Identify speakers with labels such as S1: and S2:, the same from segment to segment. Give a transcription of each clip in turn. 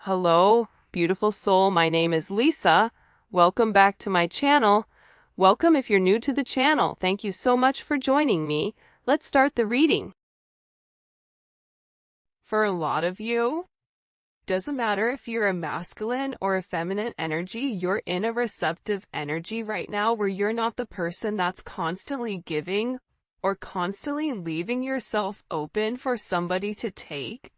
S1: Hello, beautiful soul. My name is Lisa. Welcome back to my channel. Welcome if you're new to the channel. Thank you so much for joining me. Let's start the reading. For a lot of you, doesn't matter if you're a masculine or a feminine energy, you're in a receptive energy right now where you're not the person that's constantly giving or constantly leaving yourself open for somebody to take.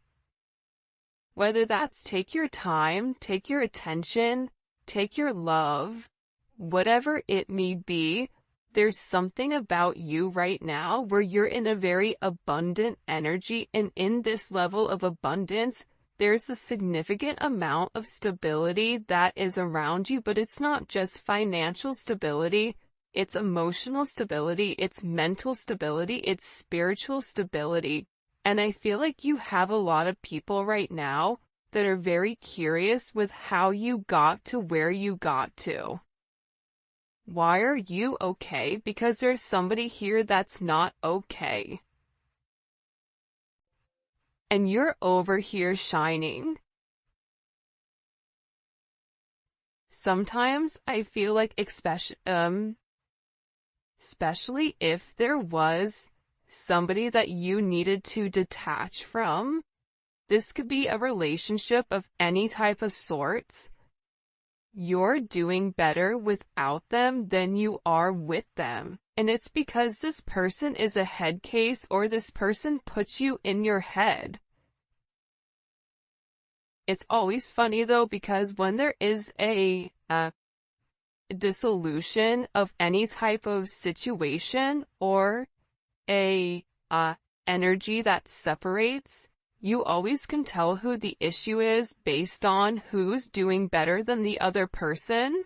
S1: Whether that's take your time, take your attention, take your love, whatever it may be, there's something about you right now where you're in a very abundant energy, and in this level of abundance, there's a significant amount of stability that is around you, but it's not just financial stability, it's emotional stability, it's mental stability, it's spiritual stability. And I feel like you have a lot of people right now that are very curious with how you got to where you got to. Why are you okay? Because there's somebody here that's not okay. And you're over here shining. Sometimes I feel like especially if there was somebody that you needed to detach from. This could be a relationship of any type of sorts. You're doing better without them than you are with them. And it's because this person is a head case, or this person puts you in your head. It's always funny though, because when there is a dissolution of any type of situation or a energy that separates, you always can tell who the issue is based on who's doing better than the other person.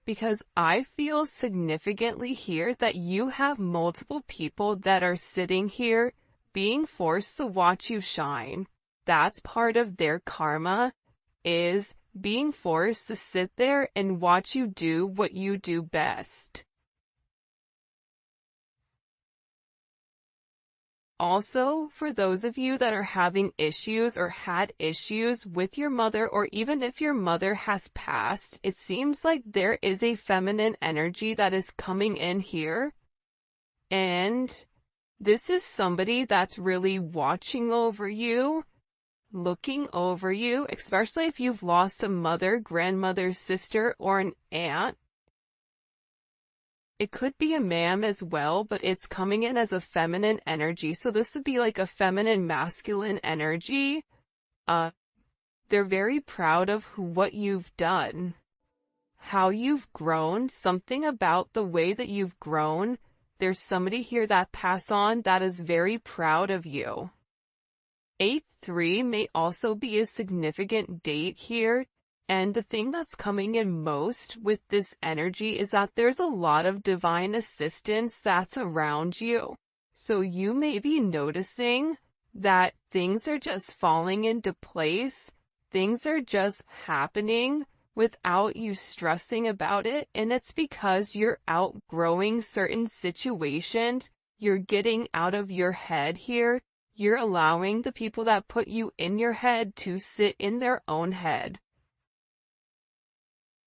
S1: Because I feel significantly here that you have multiple people that are sitting here being forced to watch you shine. That's part of their karma, is being forced to sit there and watch you do what you do best. Also, for those of you that are having issues or had issues with your mother, or even if your mother has passed, it seems like there is a feminine energy that is coming in here. And this is somebody that's really watching over you, looking over you, especially if you've lost a mother, grandmother, sister, or an aunt. It could be a ma'am as well, but it's coming in as a feminine energy. So this would be like a feminine masculine energy. They're very proud of what you've done, how you've grown, something about the way that you've grown. There's somebody here that passed on that is very proud of you. 8-3 may also be a significant date here. And the thing that's coming in most with this energy is that there's a lot of divine assistance that's around you. So you may be noticing that things are just falling into place. Things are just happening without you stressing about it. And it's because you're outgrowing certain situations. You're getting out of your head here. You're allowing the people that put you in your head to sit in their own head.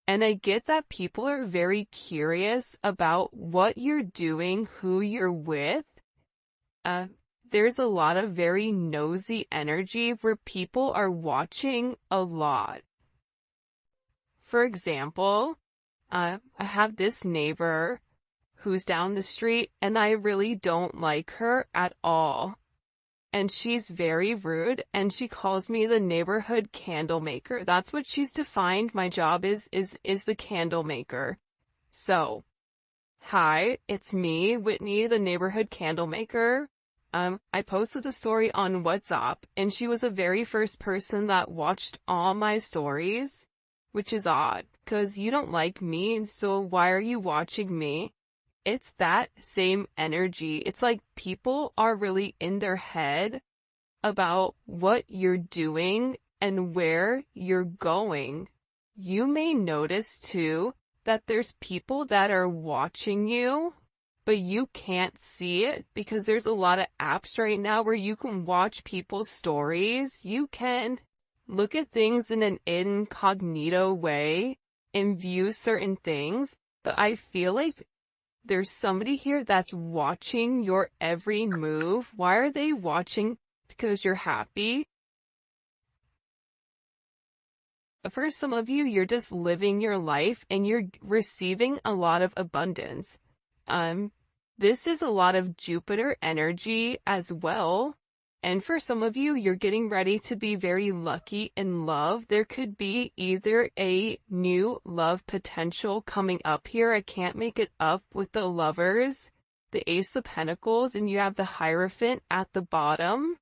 S1: And I get that people are very curious about what you're doing, who you're with. There's a lot of very nosy energy where people are watching a lot. For example, I have this neighbor who's down the street, and I really don't like her at all. And she's very rude, and she calls me the neighborhood candle maker. That's what she's defined my job is the candle maker. So, hi, it's me, Whitney, the neighborhood candle maker. I posted a story on WhatsApp, and she was the very first person that watched all my stories, which is odd, because you don't like me, so why are you watching me? It's that same energy. It's like people are really in their head about what you're doing and where you're going. You may notice too that there's people that are watching you, but you can't see it because there's a lot of apps right now where you can watch people's stories. You can look at things in an incognito way and view certain things, but I feel like there's somebody here that's watching your every move. Why are they watching? Because you're happy. For some of you, you're just living your life and you're receiving a lot of abundance. This is a lot of Jupiter energy as well. And for some of you, you're getting ready to be very lucky in love. There could be either a new love potential coming up here. I can't make it up with the Lovers, the Ace of Pentacles, and you have the Hierophant at the bottom.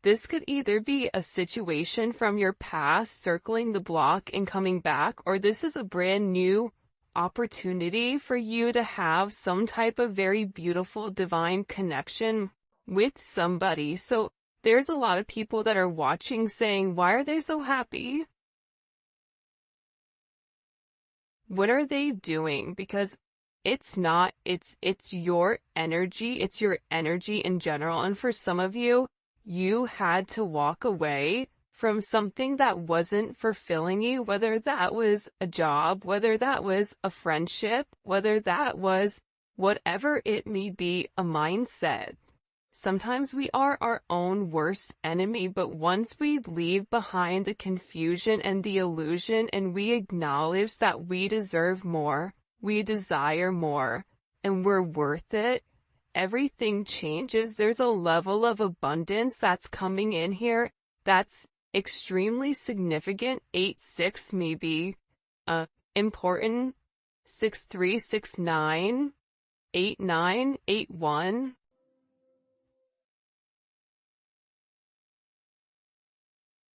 S1: This could either be a situation from your past circling the block and coming back, or this is a brand new opportunity for you to have some type of very beautiful divine connection with somebody. So there's a lot of people that are watching saying, why are they so happy? What are they doing? Because it's not, it's your energy. It's your energy in general. And for some of you, you had to walk away from something that wasn't fulfilling you, whether that was a job, whether that was a friendship, whether that was whatever it may be, a mindset. Sometimes we are our own worst enemy, but once we leave behind the confusion and the illusion and we acknowledge that we deserve more, we desire more, and we're worth it, everything changes. There's a level of abundance that's coming in here that's extremely significant. 8-6 may be important. 6-3, 6-9, 8-9, 8-1.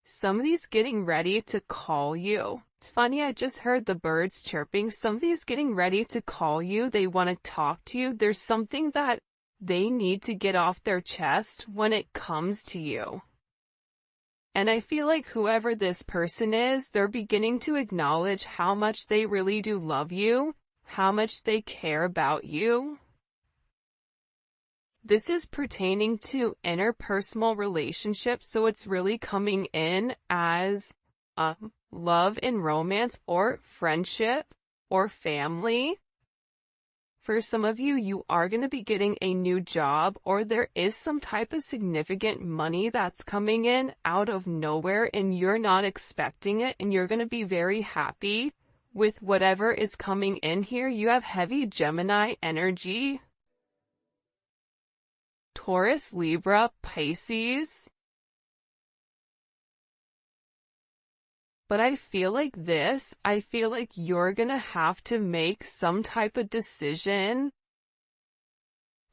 S1: Somebody's getting ready to call you. It's funny, I just heard the birds chirping. Somebody's getting ready to call you. They want to talk to you. There's something that they need to get off their chest when it comes to you. And I feel like whoever this person is, they're beginning to acknowledge how much they really do love you, how much they care about you. This is pertaining to interpersonal relationships, so it's really coming in as love and romance or friendship or family. For some of you, you are going to be getting a new job, or there is some type of significant money that's coming in out of nowhere and you're not expecting it, and you're going to be very happy with whatever is coming in here. You have heavy Gemini energy. Taurus, Libra, Pisces. But I feel like you're gonna have to make some type of decision.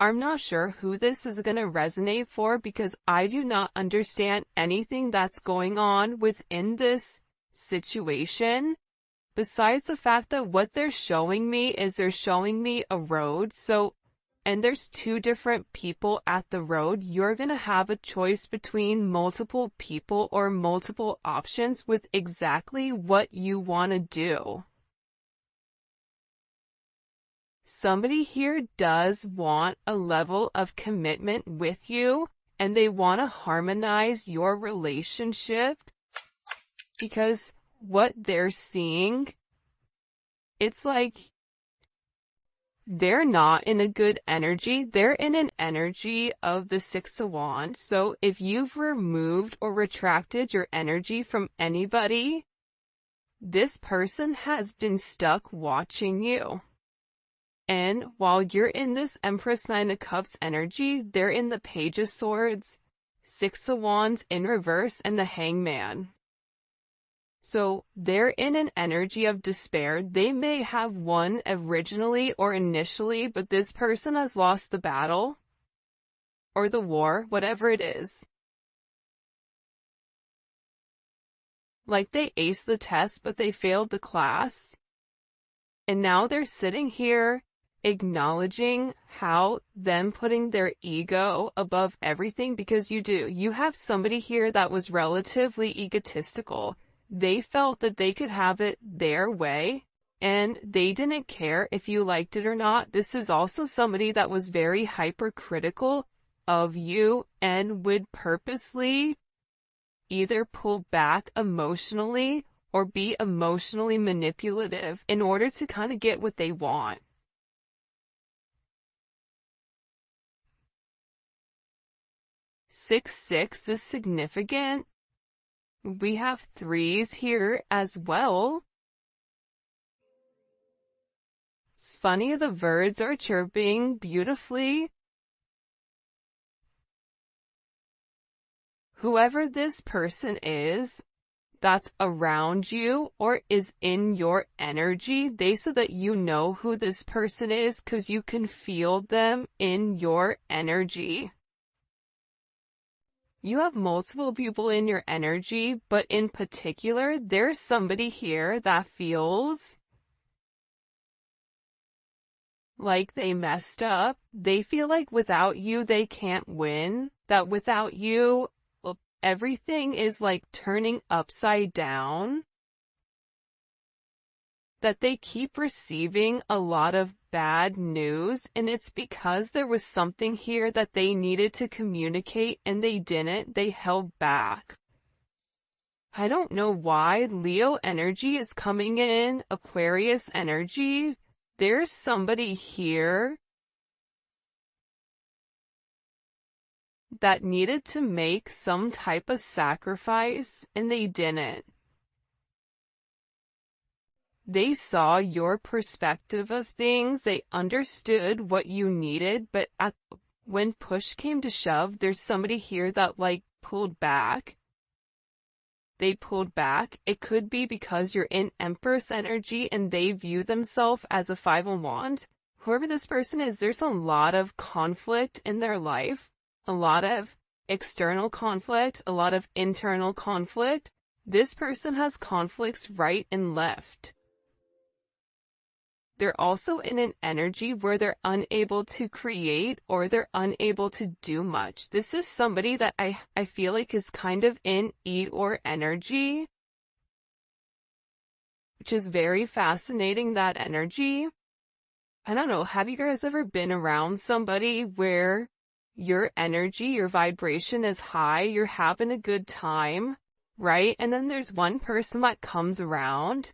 S1: I'm not sure who this is gonna resonate for because I do not understand anything that's going on within this situation. Besides the fact that what they're showing me is they're showing me a road. And there's two different people at the road. You're going to have a choice between multiple people or multiple options with exactly what you want to do. Somebody here does want a level of commitment with you, and they want to harmonize your relationship because what they're seeing, it's like they're not in a good energy. They're in an energy of the Six of Wands. So if you've removed or retracted your energy from anybody, this person has been stuck watching you. And while you're in this Empress, Nine of Cups energy, they're in the Page of Swords, Six of Wands in reverse, and the Hangman. So they're in an energy of despair. They may have won originally or initially, but this person has lost the battle or the war, whatever it is. Like they aced the test, but they failed the class. And now they're sitting here acknowledging how them putting their ego above everything, because you have somebody here that was relatively egotistical. They felt that they could have it their way. and they didn't care if you liked it or not. This is also somebody that was very hypercritical of you and would purposely either pull back emotionally or be emotionally manipulative in order to kind of get what they want. Six is significant. We have threes here as well. It's funny, the birds are chirping beautifully. Whoever this person is that's around you or is in your energy, so that you know who this person is because you can feel them in your energy. You have multiple people in your energy, but in particular, there's somebody here that feels like they messed up. They feel like without you, they can't win. That without you, everything is like turning upside down. That they keep receiving a lot of bad news, and it's because there was something here that they needed to communicate and they didn't. They held back. I don't know why Leo energy is coming in, Aquarius energy. There's somebody here that needed to make some type of sacrifice and they didn't. They saw your perspective of things, they understood what you needed, but when push came to shove, there's somebody here that like pulled back. They pulled back. It could be because you're in Empress energy and they view themselves as a Five of Wands. Whoever this person is, there's a lot of conflict in their life, a lot of external conflict, a lot of internal conflict. This person has conflicts right and left. They're also in an energy where they're unable to create or they're unable to do much. This is somebody that I feel like is kind of in Eeyore energy, which is very fascinating, that energy. I don't know, have you guys ever been around somebody where your energy, your vibration is high, you're having a good time, right? And then there's one person that comes around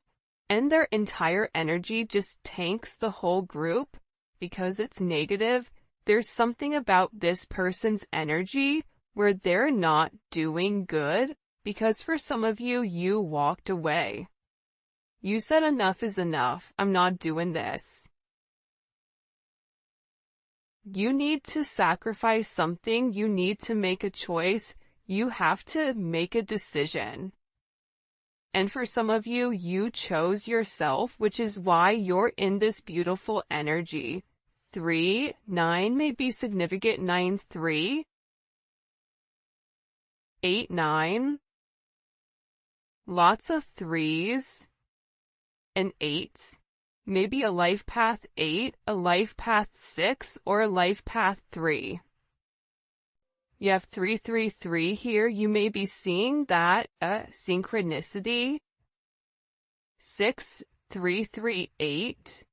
S1: and their entire energy just tanks the whole group because it's negative. There's something about this person's energy where they're not doing good because for some of you, you walked away. You said enough is enough. I'm not doing this. You need to sacrifice something. You need to make a choice. You have to make a decision. And for some of you, you chose yourself, which is why you're in this beautiful energy. 3, 9 may be significant. 9, 3, 8, 9. Lots of 3s and 8s. Maybe a life path 8, a life path 6, or a life path 3. You have 333 here. You may be seeing that synchronicity. 6338.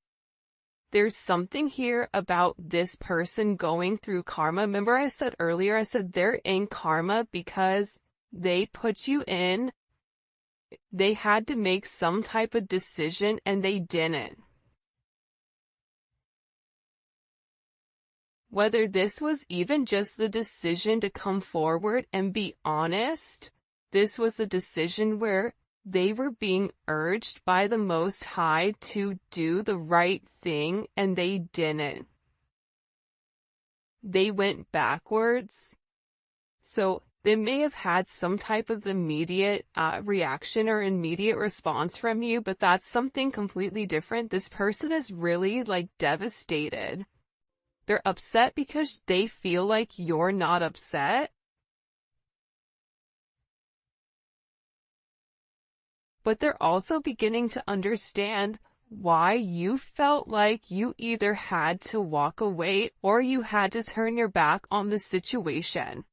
S1: There's something here about this person going through karma. Remember I said earlier, I said they're in karma because they put you in. They had to make some type of decision and they didn't. Whether this was even just the decision to come forward and be honest, this was a decision where they were being urged by the Most High to do the right thing and they didn't. They went backwards. So they may have had some type of immediate reaction or immediate response from you, but that's something completely different. This person is really like devastated. They're upset because they feel like you're not upset. But they're also beginning to understand why you felt like you either had to walk away or you had to turn your back on the situation.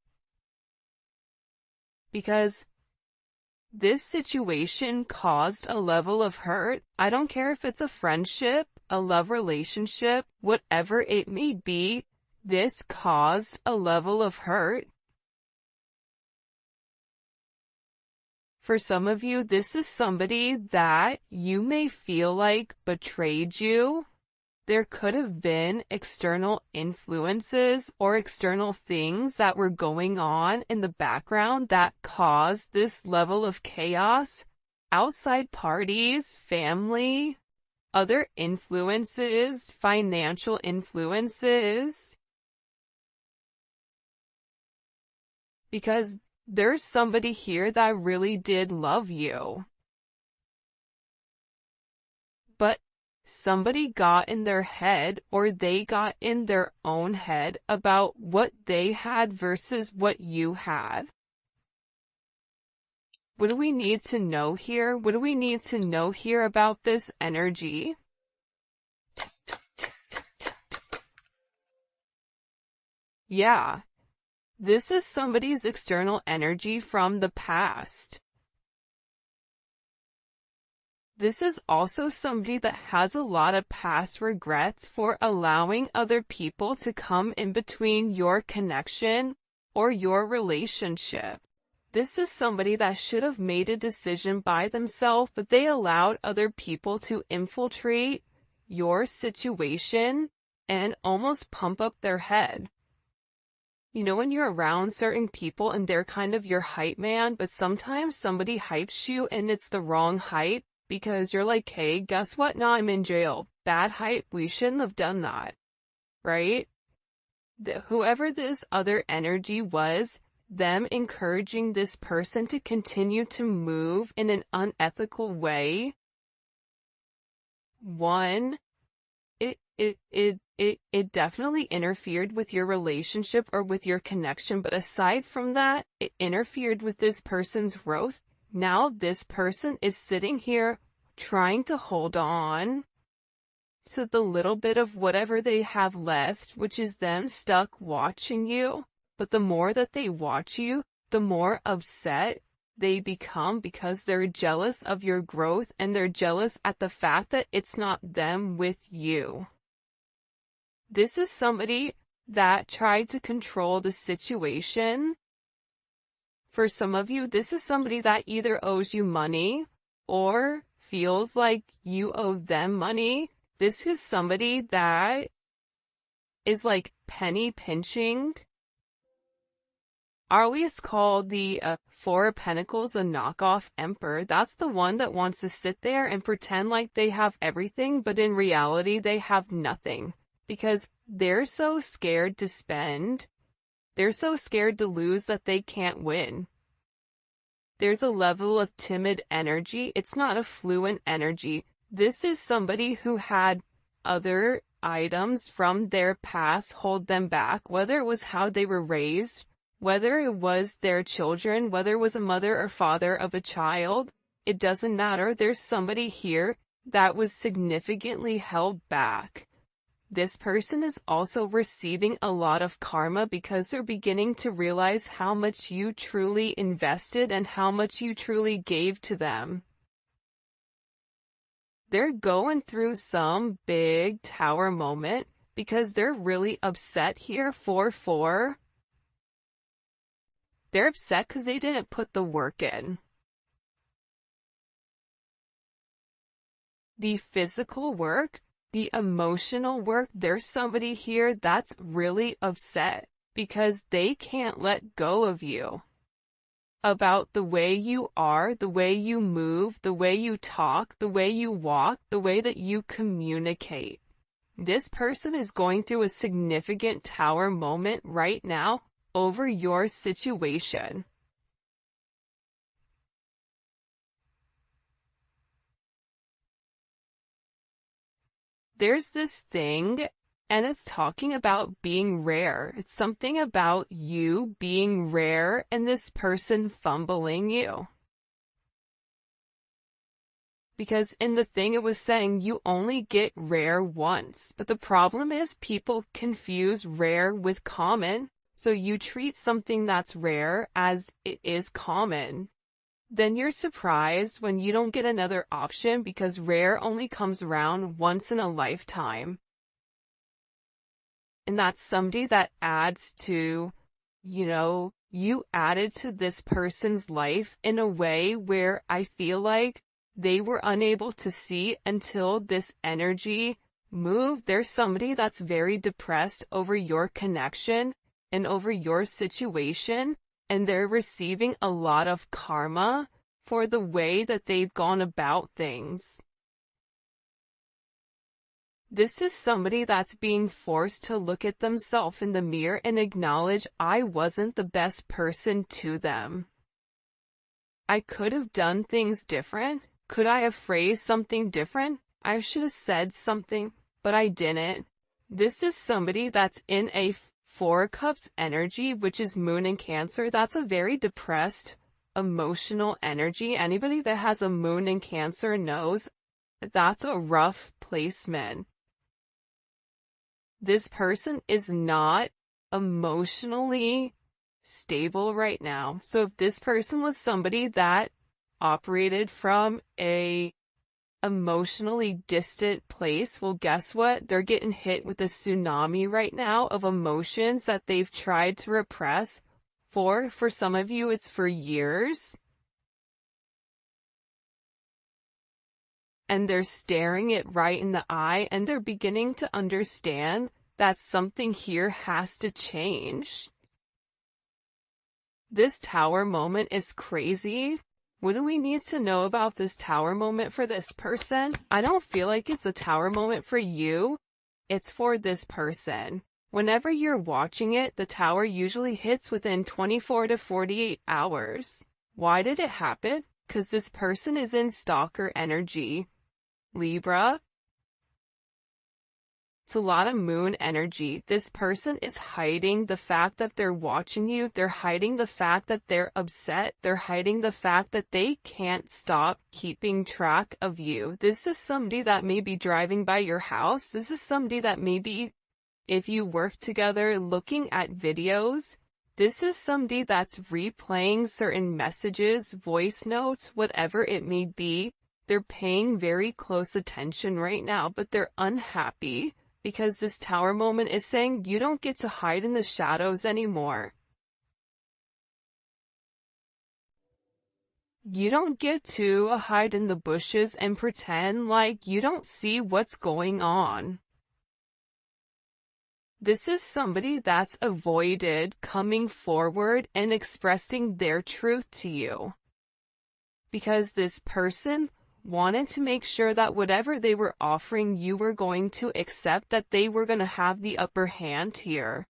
S1: Because This situation caused a level of hurt. I don't care if it's a friendship, a love relationship, whatever it may be, this caused a level of hurt. For some of you, this is somebody that you may feel like betrayed you. There could have been external influences or external things that were going on in the background that caused this level of chaos. Outside parties, family, other influences, financial influences. Because there's somebody here that really did love you. But somebody got in their head, or they got in their own head about what they had versus what you had. What do we need to know here? What do we need to know here about this energy? Yeah, this is somebody's external energy from the past. This is also somebody that has a lot of past regrets for allowing other people to come in between your connection or your relationship. This is somebody that should have made a decision by themselves, but they allowed other people to infiltrate your situation and almost pump up their head. You know, when you're around certain people and they're kind of your hype man, but sometimes somebody hypes you and it's the wrong hype. Because you're like, hey, guess what? Now I'm in jail. Bad hype. We shouldn't have done that. Right? Whoever this other energy was, them encouraging this person to continue to move in an unethical way. One, it definitely interfered with your relationship or with your connection. But aside from that, it interfered with this person's growth. Now this person is sitting here trying to hold on to the little bit of whatever they have left, which is them stuck watching you. But the more that they watch you, the more upset they become because they're jealous of your growth and they're jealous at the fact that it's not them with you. This is somebody that tried to control the situation. For some of you, this is somebody that either owes you money or feels like you owe them money. This is somebody that is like penny pinching. I always call the Four of Pentacles a knockoff emperor. That's the one that wants to sit there and pretend like they have everything, but in reality they have nothing. Because they're so scared to spend. They're so scared to lose that they can't win. There's a level of timid energy. It's not a fluent energy. This is somebody who had other items from their past hold them back, whether it was how they were raised, whether it was their children, whether it was a mother or father of a child. It doesn't matter. There's somebody here that was significantly held back. This person is also receiving a lot of karma because they're beginning to realize how much you truly invested and how much you truly gave to them. They're going through some big tower moment because they're really upset here. 4-4. They're upset because they didn't put the work in. The physical work, the emotional work, there's somebody here that's really upset because they can't let go of you. About the way you are, the way you move, the way you talk, the way you walk, the way that you communicate. This person is going through a significant tower moment right now over your situation. There's this thing, and it's talking about being rare. It's something about you being rare and this person fumbling you. Because in the thing it was saying you only get rare once. But the problem is people confuse rare with common. So you treat something that's rare as it is common. then you're surprised when you don't get another option because rare only comes around once in a lifetime. And that's somebody that adds to, you added to this person's life in a way where I feel like they were unable to see until this energy moved. There's somebody that's very depressed over your connection and over your situation, and they're receiving a lot of karma for the way that they've gone about things. This is somebody that's being forced to look at themselves in the mirror and acknowledge, I wasn't the best person to them. I could have done things different. Could I have phrased something different? I should have said something, but I didn't. This is somebody that's in a Four of Cups energy, which is Moon in Cancer. That's a very depressed, emotional energy. Anybody that has a Moon in Cancer knows that's a rough placement. This person is not emotionally stable right now. So if this person was somebody that operated from a emotionally distant place, well, guess what? They're getting hit with a tsunami right now of emotions that they've tried to repress for some of you, it's for years. And they're staring it right in the eye, and they're beginning to understand that something here has to change. This tower moment is crazy. What do we need to know about this tower moment for this person? I don't feel like it's a tower moment for you. It's for this person. Whenever you're watching it, the tower usually hits within 24 to 48 hours. Why did it happen? Because this person is in stalker energy. Libra. It's a lot of moon energy. This person is hiding the fact that they're watching you. They're hiding the fact that they're upset. They're hiding the fact that they can't stop keeping track of you. This is somebody that may be driving by your house. This is somebody that maybe, if you work together looking at videos, this is somebody that's replaying certain messages, voice notes, whatever it may be. They're paying very close attention right now, but they're unhappy because this tower moment is saying you don't get to hide in the shadows anymore. You don't get to hide in the bushes and pretend like you don't see what's going on. This is somebody that's avoided coming forward and expressing their truth to you. Because this person wanted to make sure that whatever they were offering you were going to accept, that they were going to have the upper hand here.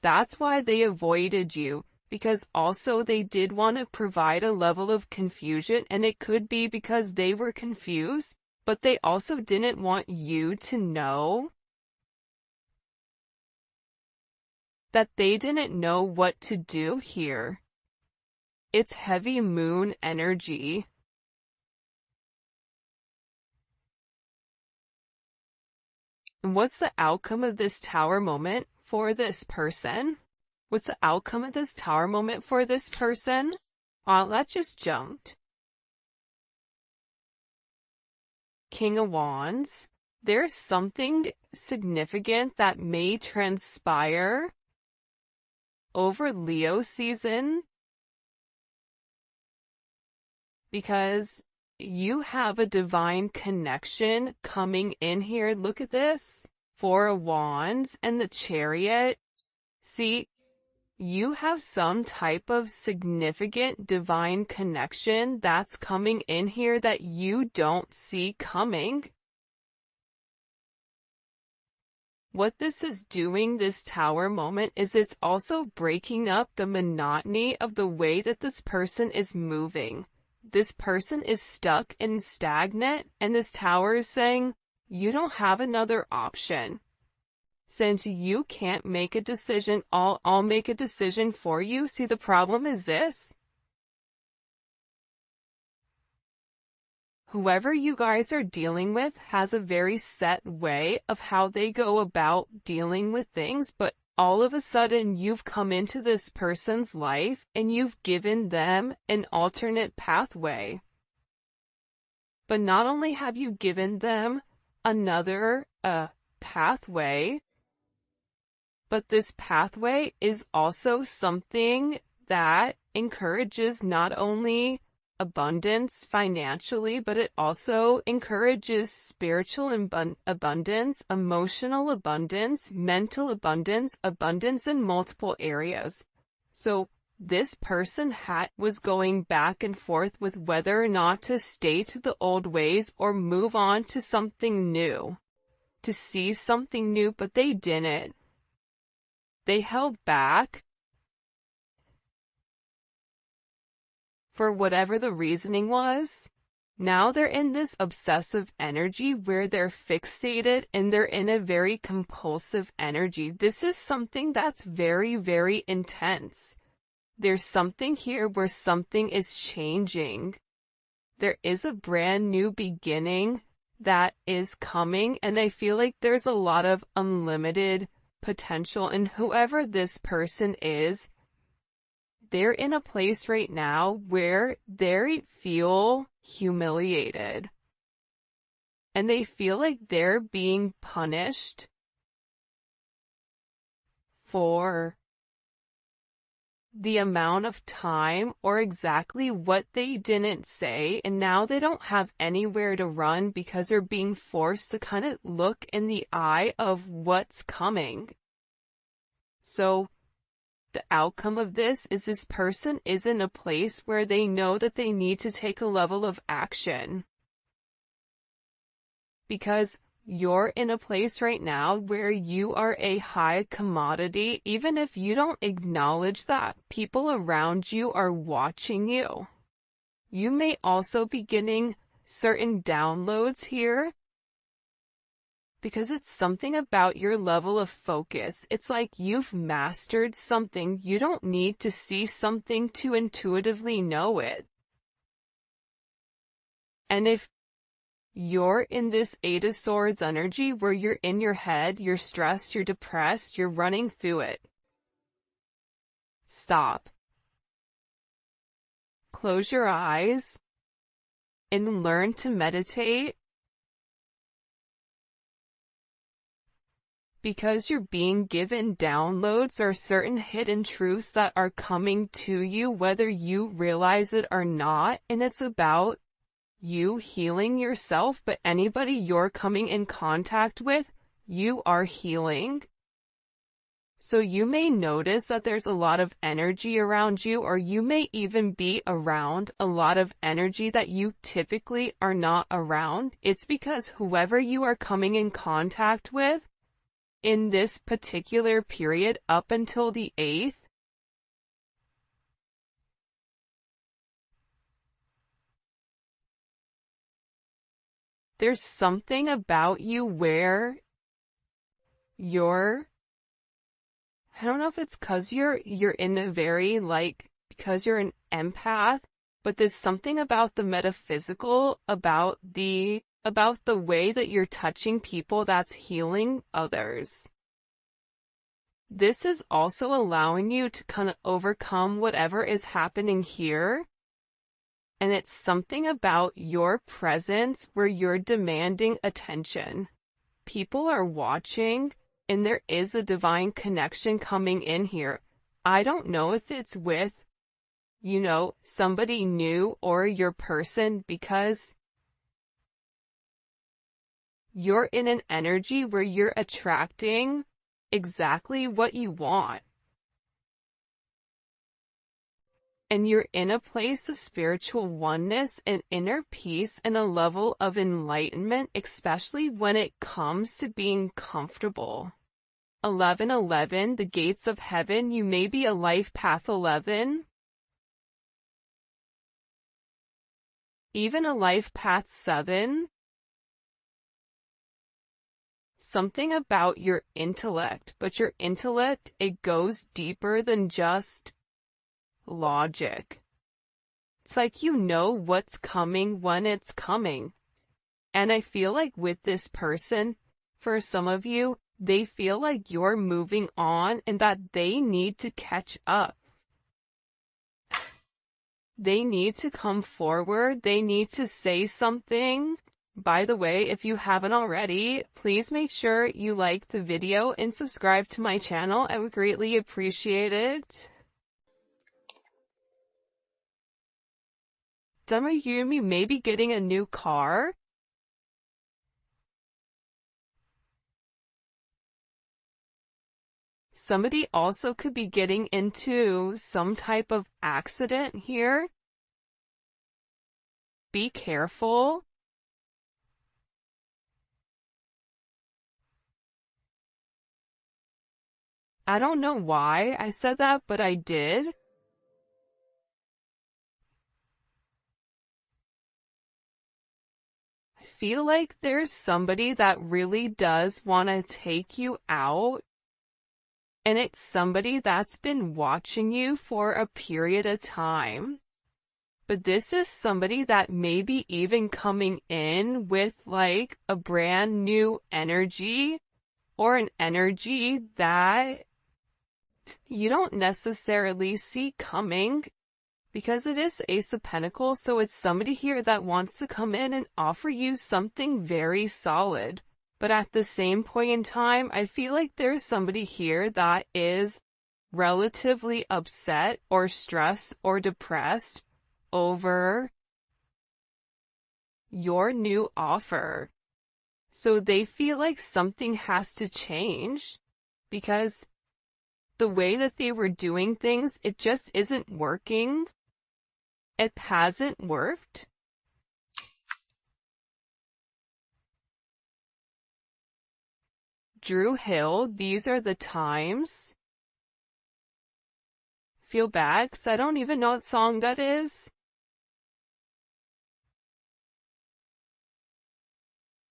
S1: That's why they avoided you, because also they did want to provide a level of confusion, and it could be because they were confused, but they also didn't want you to know that they didn't know what to do here. It's heavy moon energy. And what's the outcome of this tower moment for this person? What's the outcome of this tower moment for this person? Well, that just jumped. King of Wands. There's something significant that may transpire over Leo season, because you have a divine connection coming in here. Look at this. Four of Wands and the Chariot. See, you have some type of significant divine connection that's coming in here that you don't see coming. What this is doing, this tower moment, is it's also breaking up the monotony of the way that this person is moving. This person is stuck and stagnant, and this tower is saying, you don't have another option. Since you can't make a decision, I'll make a decision for you. See, the problem is this. Whoever you guys are dealing with has a very set way of how they go about dealing with things, but all of a sudden you've come into this person's life and you've given them an alternate pathway. But not only have you given them another pathway, but this pathway is also something that encourages not only abundance financially, but it also encourages spiritual abundance, emotional abundance, mental abundance, abundance in multiple areas. So this person was going back and forth with whether or not to stay to the old ways or move on to something new, to see something new, but they didn't. They held back for whatever the reasoning was. Now they're in this obsessive energy where they're fixated and they're in a very compulsive energy. This is something that's very, very intense. There's something here where something is changing. There is a brand new beginning that is coming, and I feel like there's a lot of unlimited potential in whoever this person is. They're in a place right now where they feel humiliated. And they feel like they're being punished for the amount of time or exactly what they didn't say, and now they don't have anywhere to run because they're being forced to kind of look in the eye of what's coming. So the outcome of this person is in a place where they know that they need to take a level of action. Because you're in a place right now where you are a high commodity. Even if you don't acknowledge that, people around you are watching you. You may also be getting certain downloads here, because it's something about your level of focus. It's like you've mastered something. You don't need to see something to intuitively know it. And if you're in this Eight of Swords energy where you're in your head, you're stressed, you're depressed, you're running through it, stop. Close your eyes and learn to meditate. Because you're being given downloads or certain hidden truths that are coming to you, whether you realize it or not, and it's about you healing yourself, but anybody you're coming in contact with, you are healing. So you may notice that there's a lot of energy around you, or you may even be around a lot of energy that you typically are not around. It's because whoever you are coming in contact with in this particular period up until the 8th, there's something about you where I don't know if it's because you're in a very, because you're an empath, but there's something about the metaphysical, about the way that you're touching people that's healing others. This is also allowing you to kind of overcome whatever is happening here. And it's something about your presence where you're demanding attention. People are watching, and there is a divine connection coming in here. I don't know if it's with, somebody new or your person, because you're in an energy where you're attracting exactly what you want. And you're in a place of spiritual oneness and inner peace and a level of enlightenment, especially when it comes to being comfortable. 1111, the gates of heaven. You may be a life path 11. Even a life path 7. Something about your intellect, but your intellect, it goes deeper than just logic. It's like you know what's coming when it's coming. And I feel like with this person, for some of you, They feel like you're moving on and that they need to catch up. They need to come forward. They need to say something. By the way, if you haven't already, please make sure you like the video and subscribe to my channel. I would greatly appreciate it. Some of you may be getting a new car. Somebody also could be getting into some type of accident here. Be careful. I don't know why I said that, but I did. I feel like there's somebody that really does want to take you out. And it's somebody that's been watching you for a period of time. But this is somebody that may be even coming in with like a brand new energy or an energy that you don't necessarily see coming because it is Ace of Pentacles. So it's somebody here that wants to come in and offer you something very solid. But at the same point in time, I feel like there's somebody here that is relatively upset or stressed or depressed over your new offer. So they feel like something has to change because the way that they were doing things, it just isn't working. It hasn't worked. Drew Hill, these are the times. Feel bad because I don't even know what song that is.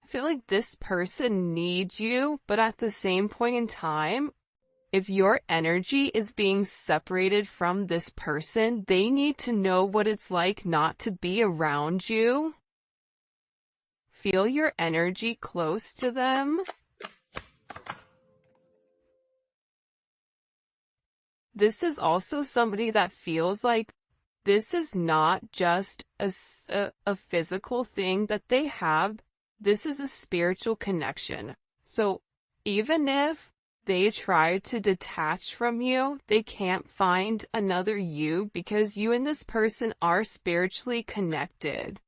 S1: I feel like this person needs you, but at the same point in time, if your energy is being separated from this person, they need to know what it's like not to be around you. Feel your energy close to them. This is also somebody that feels like this is not just a physical thing that they have. This is a spiritual connection. So even if they try to detach from you, they can't find another you because you and this person are spiritually connected.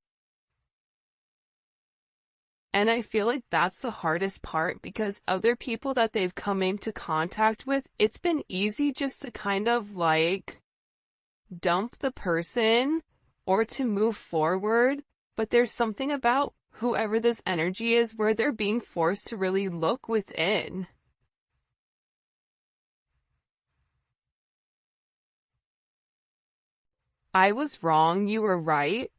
S1: And I feel like that's the hardest part because other people that they've come into contact with, it's been easy just to kind of like dump the person or to move forward. But there's something about whoever this energy is where they're being forced to really look within. I was wrong, you were right.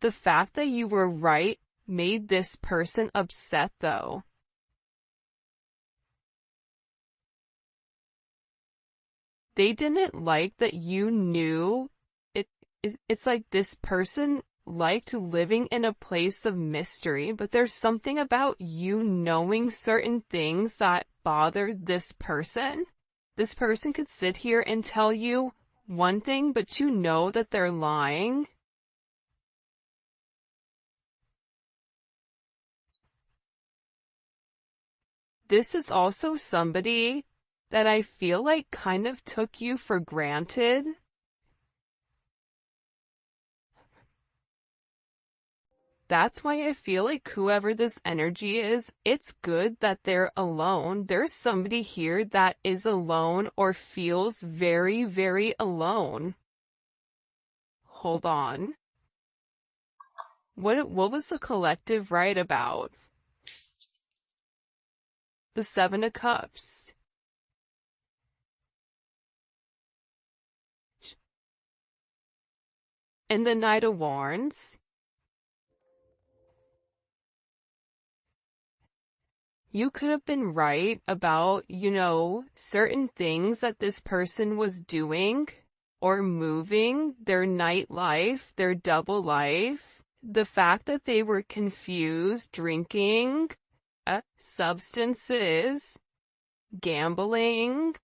S1: The fact that you were right made this person upset though. They didn't like that you knew it. It's like this person liked living in a place of mystery, but there's something about you knowing certain things that bothered this person. This person could sit here and tell you one thing, but you know that they're lying. This is also somebody that I feel like kind of took you for granted. That's why I feel like whoever this energy is, it's good that they're alone. There's somebody here that is alone or feels very, very alone. Hold on. What was the collective right about? The Seven of Cups. And the Knight of Wands. You could have been right about, certain things that this person was doing, or moving, their nightlife, their double life, the fact that they were confused, drinking, substances, gambling,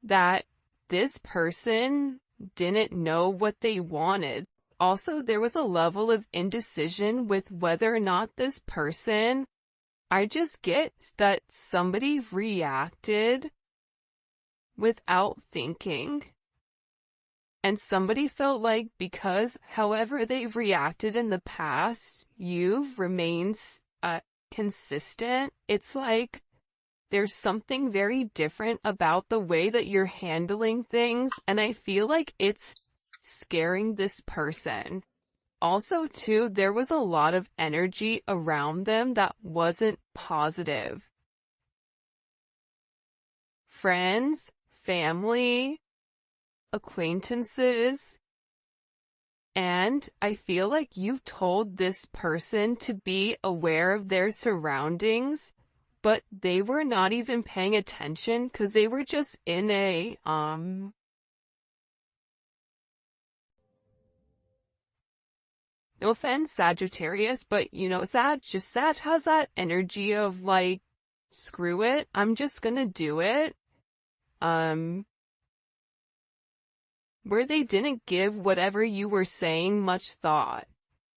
S1: that this person didn't know what they wanted. Also, there was a level of indecision with whether or not this person, I just get that somebody reacted without thinking. And somebody felt like because however they've reacted in the past, you've remained consistent. It's like there's something very different about the way that you're handling things, and I feel like it's scaring this person. Also, too, there was a lot of energy around them that wasn't positive. Friends, family, acquaintances, and I feel like you've told this person to be aware of their surroundings, but they were not even paying attention because they were just in a, no offense, Sagittarius, but you know, Sag has that energy of like, screw it, I'm just gonna do it. Where they didn't give whatever you were saying much thought.